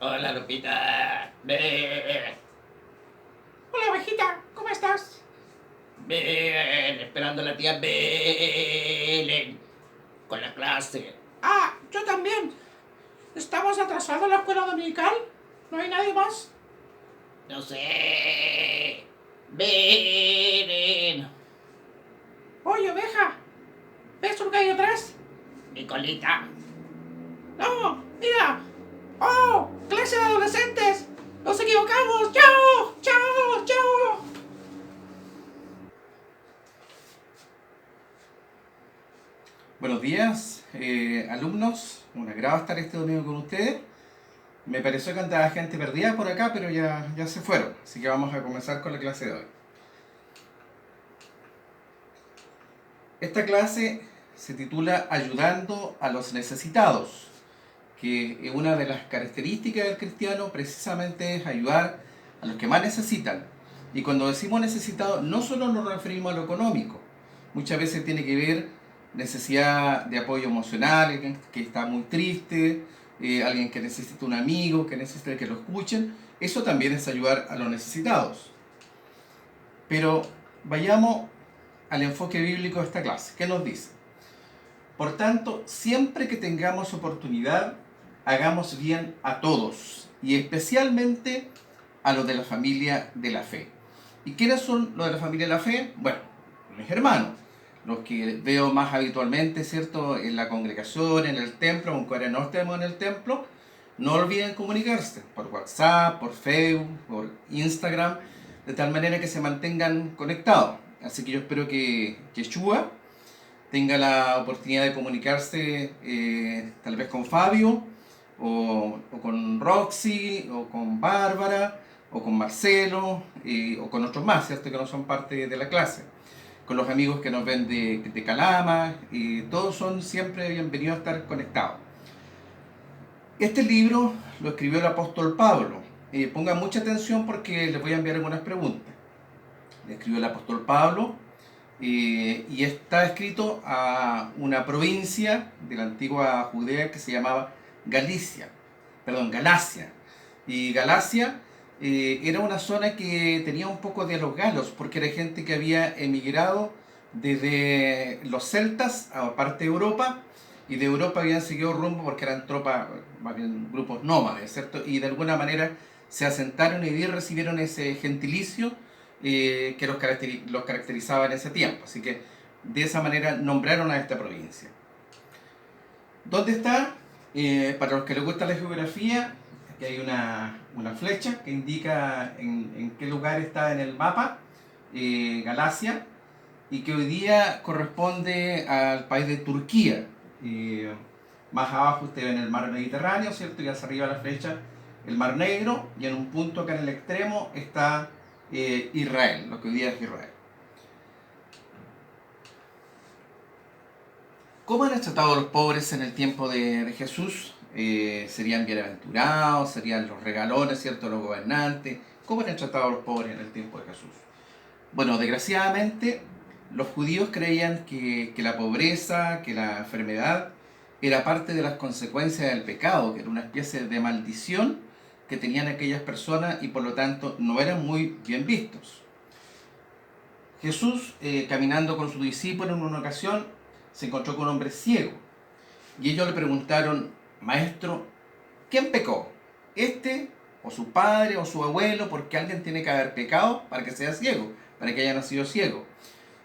Hola, Lupita. Ve. Hola, ovejita, ¿cómo estás? Bien, esperando a la tía Belén con la clase. Ah, yo también. ¿Estamos atrasados en la escuela dominical? ¿No hay nadie más? No sé. Belén. Oye, oveja, ¿ves lo que hay atrás? Mi colita. ¡No! ¡Mira! ¡Oh! ¡Clase de adolescentes! ¡Nos equivocamos! ¡Chao! ¡Chao! ¡Chao! Buenos días, alumnos. Un agrado estar este domingo con ustedes. Me pareció que andaba gente perdida por acá, pero ya se fueron. Así que vamos a comenzar con la clase de hoy. Esta clase se titula Ayudando a los necesitados, que una de las características del cristiano precisamente es ayudar a los que más necesitan. Y cuando decimos necesitado, no solo nos referimos a lo económico. Muchas veces tiene que ver necesidad de apoyo emocional, alguien que está muy triste, alguien que necesita un amigo, que necesita que lo escuchen. Eso también es ayudar a los necesitados. Pero vayamos al enfoque bíblico de esta clase. ¿Qué nos dice? Por tanto, siempre que tengamos oportunidad, hagamos bien a todos, y especialmente a los de la familia de la fe. ¿Y quiénes son los de la familia de la fe? Bueno, mis hermanos, los que veo más habitualmente, ¿cierto?, en la congregación, en el templo, aunque ahora no estemos en el templo. No olviden comunicarse por WhatsApp, por Facebook, por Instagram, de tal manera que se mantengan conectados. Así que yo espero que Yeshua tenga la oportunidad de comunicarse tal vez con Fabio, o con Roxy, o con Bárbara, o con Marcelo, o con otros más, ¿cierto?, que no son parte de la clase. Con los amigos que nos ven de Calama, todos son siempre bienvenidos a estar conectados. Este libro lo escribió el apóstol Pablo. Pongan mucha atención porque les voy a enviar algunas preguntas. Lo escribió el apóstol Pablo, y está escrito a una provincia de la antigua Judea que se llamaba Galacia. Y Galacia era una zona que tenía un poco de los galos, porque era gente que había emigrado desde los celtas a parte de Europa, y de Europa habían seguido rumbo porque eran tropas, más bien grupos nómades, ¿cierto? Y de alguna manera se asentaron y recibieron ese gentilicio que los caracterizaba en ese tiempo. Así que de esa manera nombraron a esta provincia. ¿Dónde está? Para los que les gusta la geografía, aquí hay una flecha que indica en qué lugar está en el mapa Galacia, y que hoy día corresponde al país de Turquía. Más abajo ustedes ven el mar Mediterráneo, ¿cierto? Y hacia arriba la flecha el mar Negro, y en un punto acá en el extremo está Israel, lo que hoy día es Israel. ¿Cómo eran tratados los pobres en el tiempo de Jesús? ¿Serían bienaventurados? ¿Serían los regalones, cierto, los gobernantes? ¿Cómo eran tratados los pobres en el tiempo de Jesús? Bueno, desgraciadamente, los judíos creían que la pobreza, que la enfermedad, era parte de las consecuencias del pecado, que era una especie de maldición que tenían aquellas personas, y por lo tanto no eran muy bien vistos. Jesús, caminando con sus discípulos en una ocasión, se encontró con un hombre ciego. Y ellos le preguntaron: Maestro, ¿quién pecó? ¿Este, o su padre, o su abuelo? Porque alguien tiene que haber pecado para que sea ciego, para que haya nacido ciego.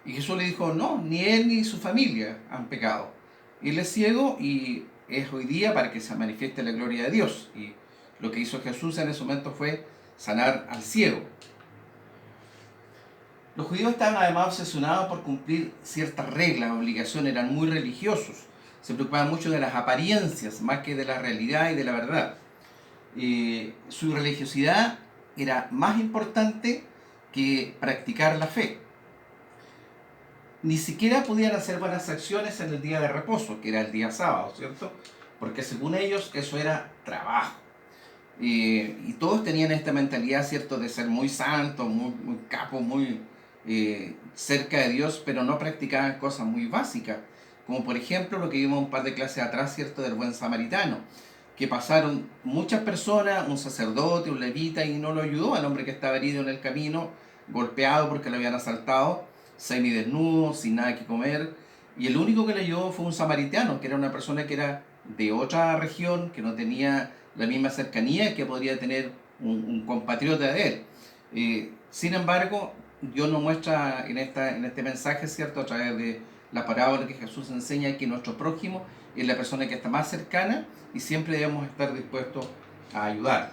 Y Jesús le dijo: no, ni él ni su familia han pecado. Él es ciego y es hoy día para que se manifieste la gloria de Dios. Y lo que hizo Jesús en ese momento fue sanar al ciego. Los judíos estaban además obsesionados por cumplir ciertas reglas, obligaciones, eran muy religiosos. Se preocupaban mucho de las apariencias más que de la realidad y de la verdad. Su religiosidad era más importante que practicar la fe. Ni siquiera podían hacer buenas acciones en el día de reposo, que era el día sábado, ¿cierto? Porque según ellos eso era trabajo. Y todos tenían esta mentalidad, ¿cierto?, de ser muy santos, muy capos, muy cerca de Dios, pero no practicaban cosas muy básicas, como por ejemplo lo que vimos un par de clases atrás, ¿cierto?, del buen samaritano. que pasaron muchas personas, un sacerdote, un levita, y no lo ayudó al hombre que estaba herido en el camino, golpeado porque lo habían asaltado, semidesnudo, sin nada que comer. Y el único que le ayudó fue un samaritano, que era una persona que era de otra región, que no tenía la misma cercanía que podría tener un compatriota de él. Sin embargo, Dios nos muestra en este mensaje, ¿cierto?, a través de la parábola que Jesús enseña, que nuestro prójimo es la persona que está más cercana y siempre debemos estar dispuestos a ayudar.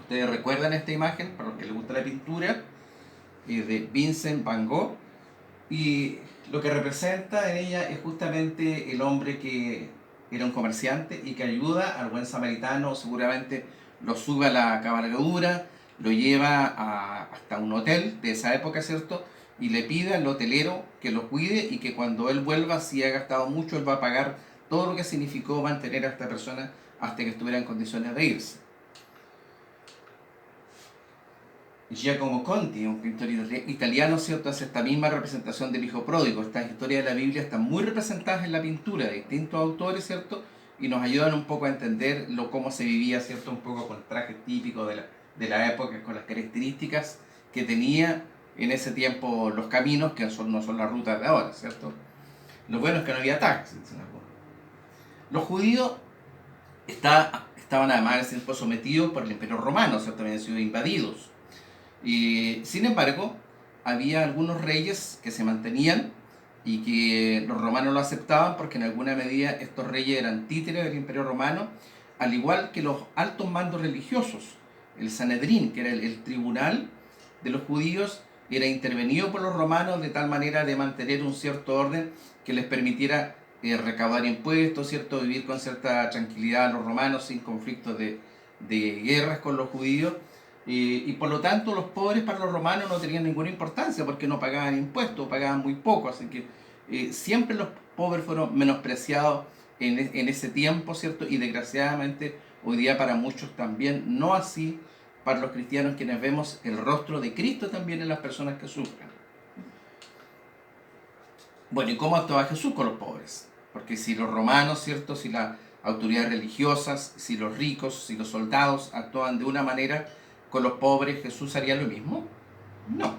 Ustedes recuerdan esta imagen, para los que les gusta la pintura, de Vincent Van Gogh, y lo que representa en ella es justamente el hombre que era un comerciante y que ayuda al buen samaritano, seguramente lo sube a la cabalgadura, lo lleva hasta un hotel de esa época, ¿cierto? Y le pide al hotelero que lo cuide y que cuando él vuelva, si ha gastado mucho, él va a pagar todo lo que significó mantener a esta persona hasta que estuviera en condiciones de irse. Giacomo Conti, un pintor italiano, ¿cierto?, hace esta misma representación del hijo pródigo. Estas historias de la Biblia están muy representadas en la pintura de distintos autores, ¿cierto?, y nos ayudan un poco a entender cómo se vivía, ¿cierto?, un poco con trajes típicos de la época, con las características que tenía en ese tiempo los caminos, que no son las rutas de ahora, ¿cierto? Lo bueno es que no había taxis. Los judíos estaban además en ese tiempo sometidos por el Imperio Romano, ¿cierto?, habían sido invadidos. Y, sin embargo, había algunos reyes que se mantenían y que los romanos lo aceptaban porque en alguna medida estos reyes eran títeres del Imperio Romano, al igual que los altos mandos religiosos. El Sanedrín, que era el tribunal de los judíos, era intervenido por los romanos de tal manera de mantener un cierto orden que les permitiera recaudar impuestos, ¿cierto?, vivir con cierta tranquilidad a los romanos sin conflictos de guerras con los judíos. Y por lo tanto los pobres para los romanos no tenían ninguna importancia porque no pagaban impuestos, pagaban muy poco, así que siempre los pobres fueron menospreciados en ese tiempo, ¿cierto? Y desgraciadamente hoy día para muchos también, no así para los cristianos, quienes vemos el rostro de Cristo también en las personas que sufren. Bueno, ¿y cómo actuaba Jesús con los pobres? Porque si los romanos, ¿cierto?, si las autoridades religiosas, si los ricos, si los soldados actuaban de una manera, con los pobres ¿Jesús haría lo mismo? No.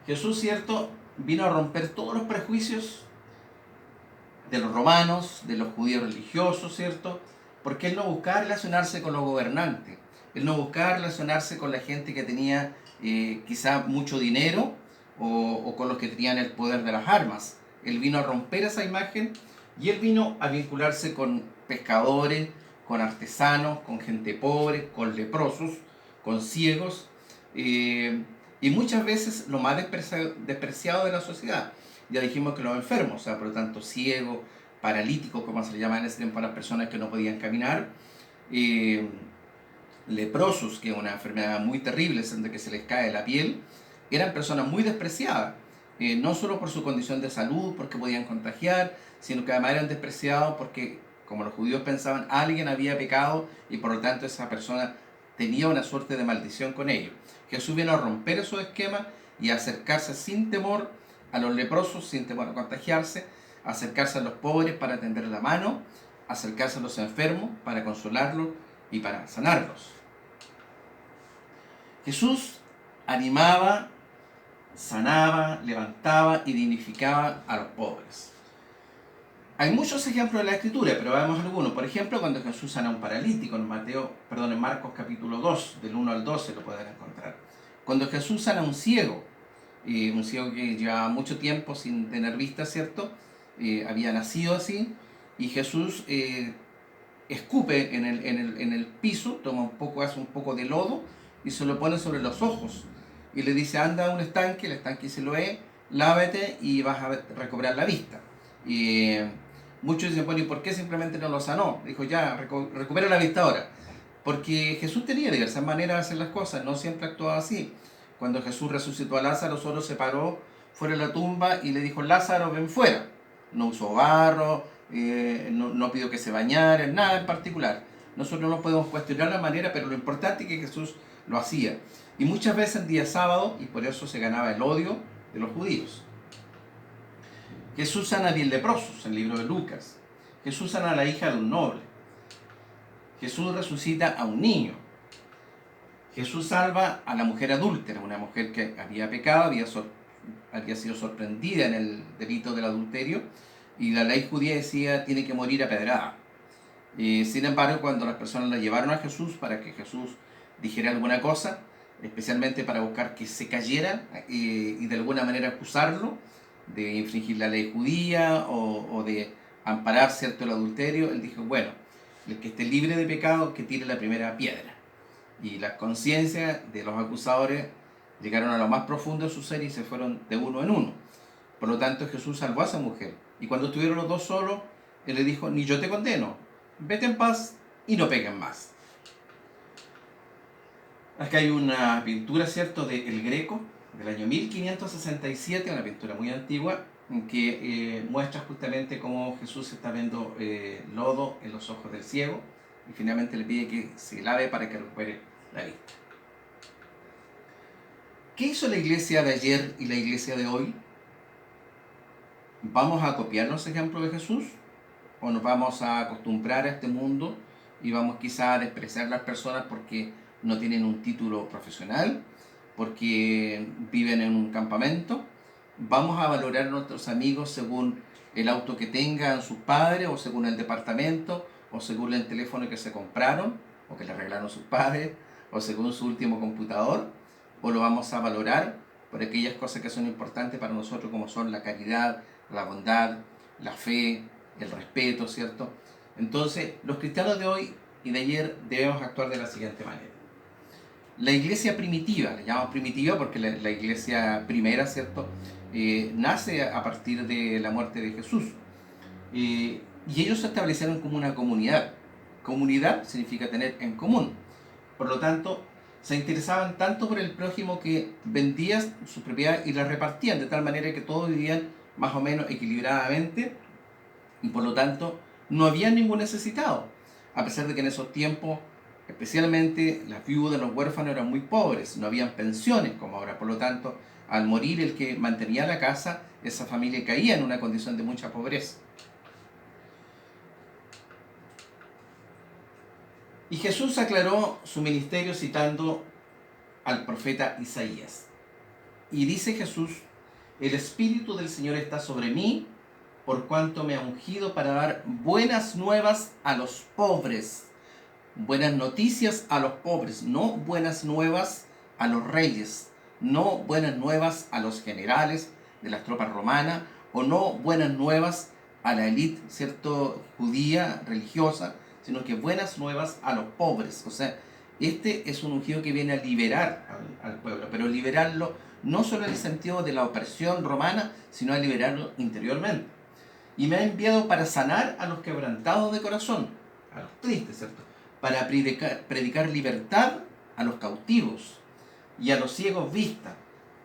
Jesús, ¿cierto?, vino a romper todos los prejuicios de los romanos, de los judíos religiosos, ¿cierto? Porque Él no buscaba relacionarse con los gobernantes, Él no buscaba relacionarse con la gente que tenía quizá mucho dinero o con los que tenían el poder de las armas. Él vino a romper esa imagen y Él vino a vincularse con pescadores, con artesanos, con gente pobre, con leprosos, con ciegos, y muchas veces lo más despreciado de la sociedad. Ya dijimos que los enfermos, o sea, por lo tanto ciegos, paralíticos, como se le llama en ese tiempo a las personas que no podían caminar, leprosos, que es una enfermedad muy terrible, en que se les cae la piel, eran personas muy despreciadas, no solo por su condición de salud, porque podían contagiar, sino que además eran despreciados porque, como los judíos pensaban, alguien había pecado y por lo tanto esa persona tenía una suerte de maldición con ellos. Jesús vino a romper esos esquemas y a acercarse sin temor a los leprosos, sin temor a contagiarse, a acercarse a los pobres para tender la mano, a acercarse a los enfermos para consolarlos y para sanarlos. Jesús animaba, sanaba, levantaba y dignificaba a los pobres. Hay muchos ejemplos de la Escritura, pero veamos algunos. Por ejemplo, cuando Jesús sana a un paralítico, en Marcos capítulo 2, del 1 al 12 lo pueden encontrar. Cuando Jesús sana a un ciego que llevaba mucho tiempo sin tener vista, ¿cierto? Había nacido así, y Jesús escupe en el piso, hace un poco de lodo y se lo pone sobre los ojos. Y le dice, anda a un estanque, el estanque Siloé, lávate y vas a recobrar la vista. Muchos dicen, bueno, ¿y por qué simplemente no lo sanó? Dijo, ya, recupera la vista ahora. Porque Jesús tenía diversas maneras de hacer las cosas, no siempre actuaba así. Cuando Jesús resucitó a Lázaro, solo se paró fuera de la tumba y le dijo, Lázaro, ven fuera. No usó barro, no pidió que se bañara, nada en particular. Nosotros no podemos cuestionar la manera, pero lo importante es que Jesús lo hacía. Y muchas veces en día sábado, y por eso se ganaba el odio de los judíos. Jesús sana a 10 leprosos, en el libro de Lucas. Jesús sana a la hija de un noble. Jesús resucita a un niño. Jesús salva a la mujer adúltera, una mujer que había pecado, había sido sorprendida en el delito del adulterio, y la ley judía decía tiene que morir apedrada. Sin embargo, cuando las personas la llevaron a Jesús para que Jesús dijera alguna cosa, especialmente para buscar que se cayera y de alguna manera acusarlo de infringir la ley judía o de amparar cierto el adulterio, él dijo, bueno, el que esté libre de pecado que tire la primera piedra. Y las conciencias de los acusadores llegaron a lo más profundo de su ser y se fueron de uno en uno. Por lo tanto, Jesús salvó a esa mujer. Y cuando estuvieron los dos solos, él le dijo, ni yo te condeno, vete en paz y no peques más. Acá hay una pintura, ¿cierto?, de El Greco, del año 1567, una pintura muy antigua, que muestra justamente cómo Jesús está viendo lodo en los ojos del ciego y finalmente le pide que se lave para que recupere la vista. ¿Qué hizo la iglesia de ayer y la iglesia de hoy? ¿Vamos a copiar los ejemplos de Jesús? ¿O nos vamos a acostumbrar a este mundo y vamos quizá a despreciar a las personas porque no tienen un título profesional, porque viven en un campamento? ¿Vamos a valorar a nuestros amigos según el auto que tengan sus padres, o según el departamento, o según el teléfono que se compraron, o que le regalaron sus padres, o según su último computador? ¿O lo vamos a valorar por aquellas cosas que son importantes para nosotros, como son la caridad, la bondad, la fe, el respeto, ¿cierto? Entonces, los cristianos de hoy y de ayer debemos actuar de la siguiente manera. La iglesia primitiva, le llamamos primitiva porque la iglesia primera, ¿cierto?, nace a partir de la muerte de Jesús. Y ellos se establecieron como una comunidad. Comunidad significa tener en común. Por lo tanto, se interesaban tanto por el prójimo que vendían sus propiedades y las repartían de tal manera que todos vivían más o menos equilibradamente y por lo tanto no había ningún necesitado, a pesar de que en esos tiempos especialmente las viudas, los huérfanos eran muy pobres, no habían pensiones como ahora, por lo tanto al morir el que mantenía la casa, esa familia caía en una condición de mucha pobreza. Y Jesús aclaró su ministerio citando al profeta Isaías. Y dice Jesús, el Espíritu del Señor está sobre mí, por cuanto me ha ungido para dar buenas nuevas a los pobres. Buenas noticias a los pobres, no buenas nuevas a los reyes, no buenas nuevas a los generales de las tropas romanas, o no buenas nuevas a la élite, ¿cierto?, judía, religiosa, sino que buenas nuevas a los pobres. O sea, este es un ungido que viene a liberar al pueblo, pero liberarlo no solo en el sentido de la opresión romana, sino a liberarlo interiormente. Y me ha enviado para sanar a los quebrantados de corazón, a los tristes, ¿cierto?, para predicar libertad a los cautivos y a los ciegos vista,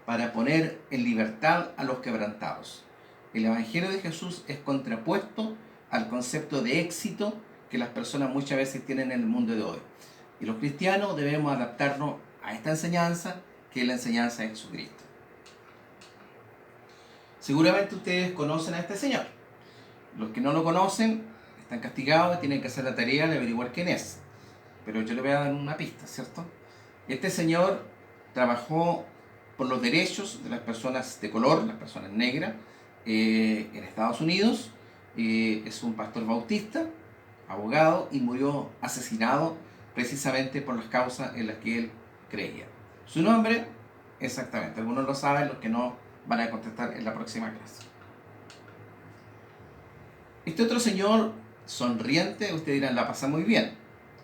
para poner en libertad a los quebrantados. El Evangelio de Jesús es contrapuesto al concepto de éxito que las personas muchas veces tienen en el mundo de hoy. Y los cristianos debemos adaptarnos a esta enseñanza, que es la enseñanza de Jesucristo. Seguramente ustedes conocen a este Señor. Los que no lo conocen están castigados y tienen que hacer la tarea de averiguar quién es. Pero yo le voy a dar una pista, ¿cierto? Este Señor trabajó por los derechos de las personas de color, las personas negras, en Estados Unidos. Es un pastor bautista, abogado, y murió asesinado precisamente por las causas en las que él creía. Su nombre, exactamente, algunos lo saben, los que no van a contestar en la próxima clase. Este otro señor, sonriente, ustedes dirán, la pasa muy bien.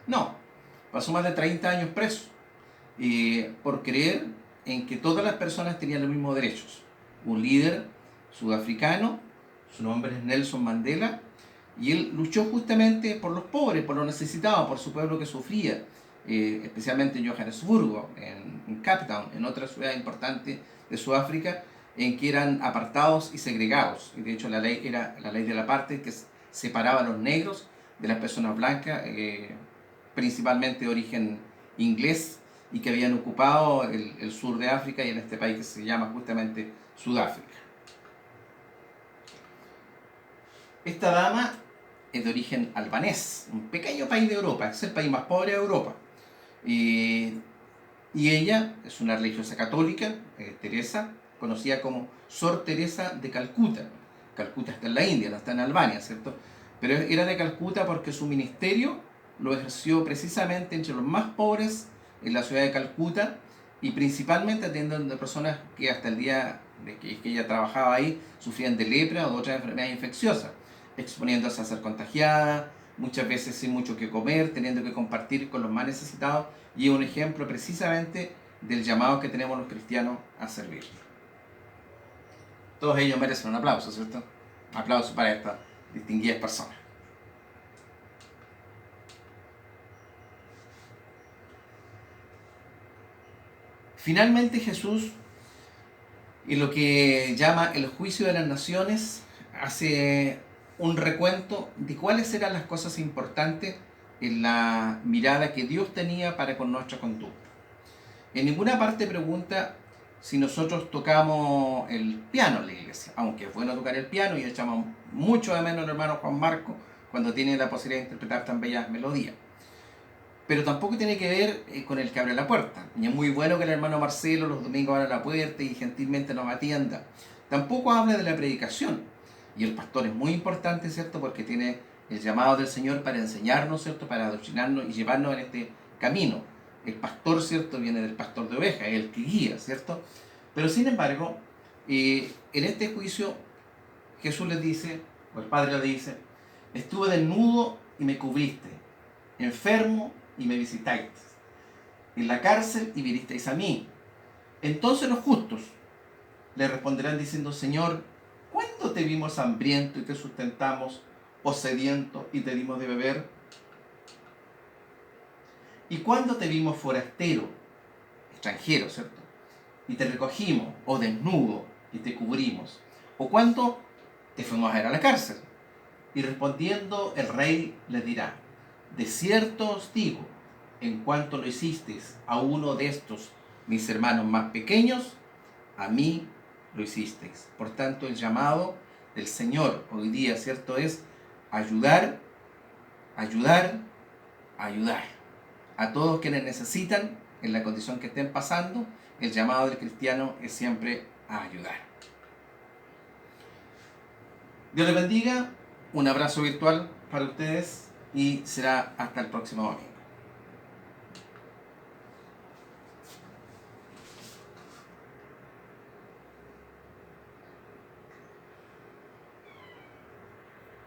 No, pasó más de 30 años preso por creer en que todas las personas tenían los mismos derechos. Un líder sudafricano, su nombre es Nelson Mandela, y él luchó justamente por los pobres, por los necesitados, por su pueblo que sufría, especialmente en Johannesburgo, en Cape Town, en otra ciudad importante de Sudáfrica, en que eran apartados y segregados. Y de hecho la ley era la ley de la apartheid, que separaba a los negros de las personas blancas, principalmente de origen inglés, y que habían ocupado el sur de África y en este país que se llama justamente Sudáfrica. Esta dama es de origen albanés, un pequeño país de Europa, es el país más pobre de Europa. Y ella es una religiosa católica, Teresa, conocida como Sor Teresa de Calcuta. Calcuta está en la India, no está en Albania, ¿cierto? Pero era de Calcuta porque su ministerio lo ejerció precisamente entre los más pobres en la ciudad de Calcuta y principalmente atendiendo a personas que hasta el día de que ella trabajaba ahí sufrían de lepra o de otras enfermedades infecciosas, exponiéndose a ser contagiada, muchas veces sin mucho que comer, teniendo que compartir con los más necesitados, y es un ejemplo precisamente del llamado que tenemos los cristianos a servir. Todos ellos merecen un aplauso, ¿cierto? Un aplauso para estas distinguidas personas. Finalmente Jesús, en lo que llama el juicio de las naciones, hace un recuento de cuáles eran las cosas importantes en la mirada que Dios tenía para con nuestra conducta. En ninguna parte pregunta si nosotros tocamos el piano en la iglesia, aunque es bueno tocar el piano y echamos mucho de menos al hermano Juan Marco cuando tiene la posibilidad de interpretar tan bellas melodías. Pero tampoco tiene que ver con el que abre la puerta. Y es muy bueno que el hermano Marcelo los domingos abra la puerta y gentilmente nos atienda. Tampoco habla de la predicación. Y el pastor es muy importante, ¿cierto? Porque tiene el llamado del Señor para enseñarnos, ¿cierto? Para adoctrinarnos y llevarnos en este camino. El pastor, ¿cierto? Viene del pastor de ovejas, es el que guía, ¿cierto? Pero sin embargo, en este juicio, Jesús les dice, o el Padre le dice, estuve desnudo y me cubriste, enfermo y me visitáis, en la cárcel y vinisteis a mí. Entonces los justos le responderán diciendo, Señor, ¿cuándo te vimos hambriento y te sustentamos, o sediento y te dimos de beber? ¿Y cuándo te vimos forastero, extranjero, ¿cierto? Y te recogimos, o desnudo y te cubrimos? ¿O cuándo te fuimos a ver a la cárcel? Y respondiendo el rey les dirá, de cierto os digo, en cuanto lo hicisteis a uno de estos mis hermanos más pequeños, a mí lo hicisteis. Por tanto, el llamado del Señor hoy día, ¿cierto?, es ayudar, ayudar, ayudar. A todos quienes necesitan, en la condición que estén pasando, el llamado del cristiano es siempre a ayudar. Dios les bendiga, un abrazo virtual para ustedes y será hasta el próximo domingo.